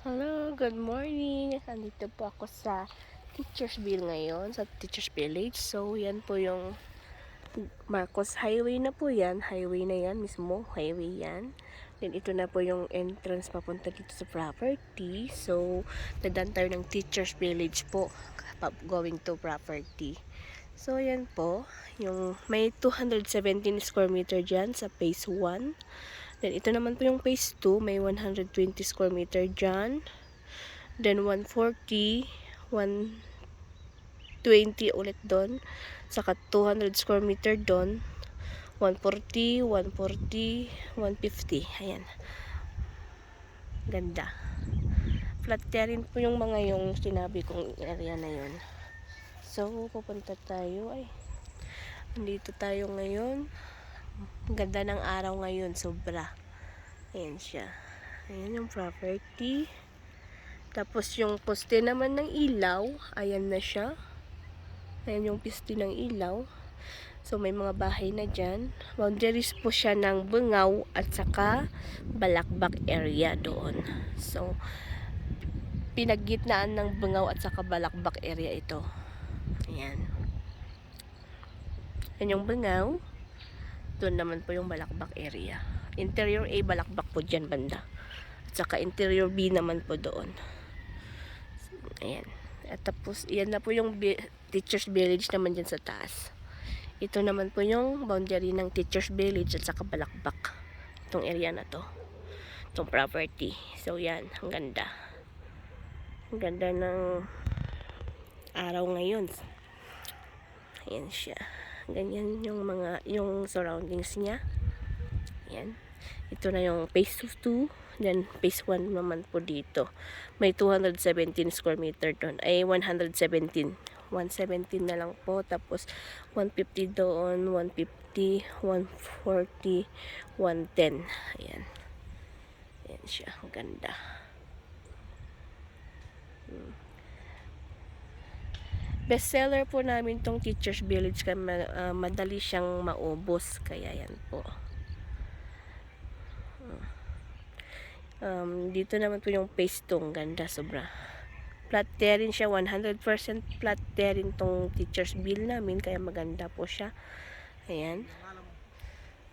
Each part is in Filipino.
Hello, good morning. Nandito po ako sa Teachersville ngayon, sa Teachers Village. So, yan po yung Marcos Highway na po yan. Highway na yan mismo. Highway yan. Then, ito na po yung entrance papunta dito sa property. So, dadaan tayo ng Teachers Village po. Going to property. So, yan po. Yung may 217 square meter dyan sa phase 1. Then, ito naman po yung phase 2. May 120 square meter dyan. Then, 140, 120 ulit doon. Saka 200 square meter doon. 140, 140, 150. Ayan. Ganda. Flat terrain po yung mga yung sinabi kong area na yun. So, pupunta tayo. Nandito tayo ngayon. Ganda ng araw ngayon. Sobra. Ayan siya. Ayan yung property. Tapos yung poste naman ng ilaw. Ayan na siya. Ayan yung poste ng ilaw. So may mga bahay na dyan. Boundaries po siya ng Bungaw at saka Balakbak area doon. So pinaggitnaan ng Bungaw at saka Balakbak area ito. Ayan. Yan yung Bungaw. Doon naman po yung Balakbak area. Interior A, Balakbak po dyan banda. At saka interior B naman po doon. Ayan. At tapos, yan na po yung Teachers Village naman dyan sa taas. Ito naman po yung boundary ng Teachers Village at saka Balakbak. Itong area na to. Itong property. So, yan. Ang ganda. Ang ganda ng araw ngayon. Ayan siya. Ganyan yung surroundings niya. Ayan. Ito na yung phase 2. Then, phase 1 naman po dito. May 217 square meter doon. Ay, 117. 117 na lang po. Tapos, 150 doon. 150, 140, 110. Ayan. Ayan siya. Ang ganda. Bestseller po namin tong Teachers Village. Kaya madali siyang maubos. Kaya yan po. Dito naman po yung phase 2. Ganda sobra. Flat terrain siya. 100% flat terrain tong Teachers Bill namin. Kaya maganda po siya. Ayan.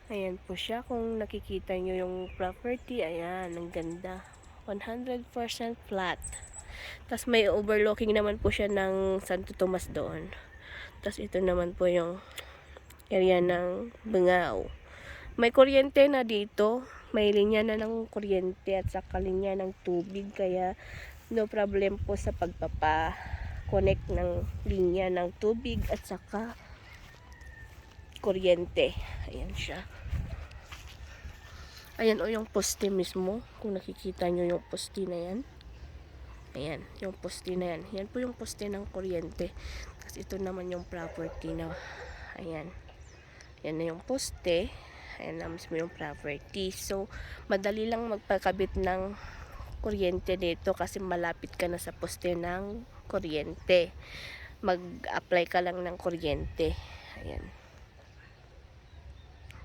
Ayan po siya. Kung nakikita nyo yung property. Ayan. Ang ganda. 100% flat. Tapos may overlooking naman po siya ng Santo Tomas doon. Tapos ito naman po yung area ng Bungaw. May kuryente na dito. May linya na ng kuryente at saka linya ng tubig. Kaya no problem po sa pagpapa-connect ng linya ng tubig at saka kuryente. Ayan siya. Ayan o yung poste mismo. Kung nakikita nyo yung poste na yan. Ayan, yung poste na yan. Yan po yung poste ng kuryente. Tapos ito naman yung property na. Ayan. Yan na yung poste. Ayan na mismo yung property. So, madali lang magpakabit ng kuryente dito kasi malapit ka na sa poste ng kuryente. Mag-apply ka lang ng kuryente. Ayan.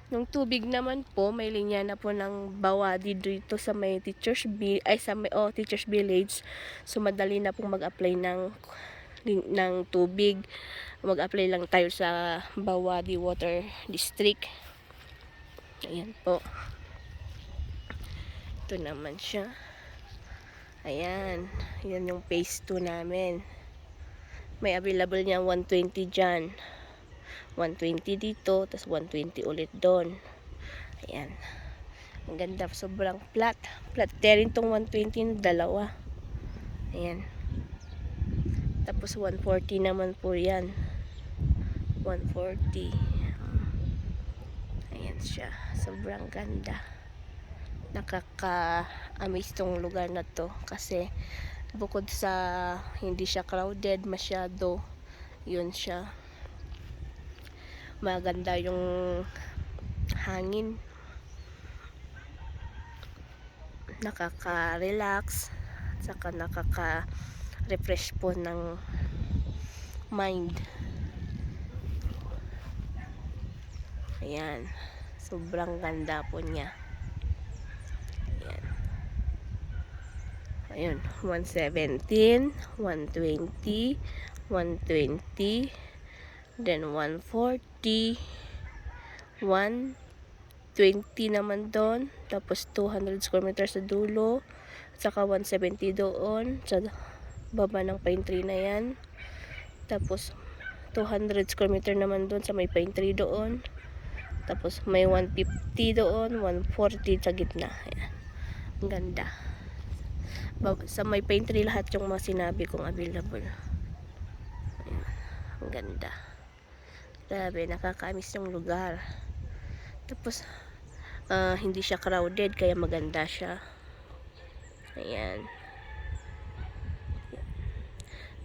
Yung tubig naman po, may linya na po ng Bawadi dito sa may Teachers Village. So, madali na pong mag-apply ng tubig. Mag-apply lang tayo sa Bawadi Water District. Ayan po. Ito naman siya. Ayan. Yan yung phase 2 namin. May available niya 120 dyan. 120 dito. Tapos 120 ulit doon. Ayan. Ang ganda. Sobrang flat. Flat terrain tong 120 na dalawa. Ayan. Tapos 140 naman po yan. 140. Ayan siya. Sobrang ganda. Nakaka-amaze tong lugar na to. Kasi bukod sa hindi siya crowded masyado, yun siya. Maganda yung hangin. Nakaka-relax. Saka nakaka-refresh po ng mind. Ayan. Sobrang ganda po niya. Ayan. Ayun, 117, 120, 120, then 140, 120 naman doon, tapos 200 square meters sa dulo, saka 170 doon sa baba ng pine tree na yan, tapos 200 square meter naman doon sa may pine tree doon, tapos may 150 doon, 140 sa gitna. Ayan. Ang ganda. Sa may pine tree lahat yung mga sinabi kong available. Ayan. Ang ganda. Grabe, nakakamiss yung lugar. Tapos hindi siya crowded kaya maganda siya. Ayan.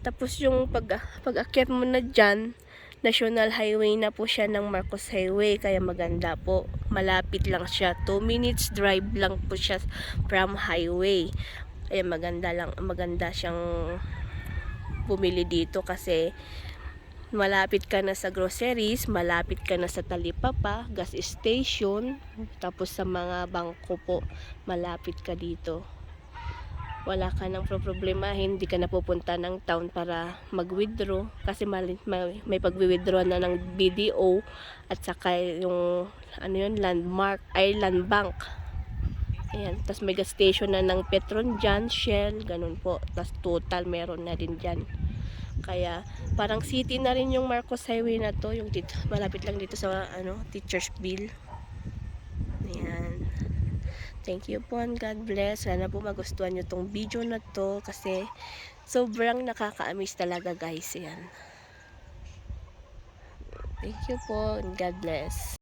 Tapos yung pag-akyat mo na dyan, National Highway na po siya ng Marcos Highway, kaya maganda po. Malapit lang siya, 2 minutes drive lang po siya from highway. Kaya maganda siyang bumili dito kasi malapit ka na sa groceries, malapit ka na sa talipapa, gas station, tapos sa mga bangko po, malapit ka dito. Wala ka nang problema, hindi ka na pupunta ng town para mag-withdraw kasi may pag-withdraw na ng BDO at saka yung landmark ay land bank. Ayan, tapos may gas station na ng Petron dyan, Shell, ganun po. Tapos Total meron na din dyan. Kaya parang city na rin yung Marcos Highway na to, yung dito, malapit lang dito sa Teachersville. Ayan. Thank you po and God bless. Sana po magustuhan nyo tong video na to kasi sobrang nakaka-amaze talaga guys. Yan. Thank you po and God bless.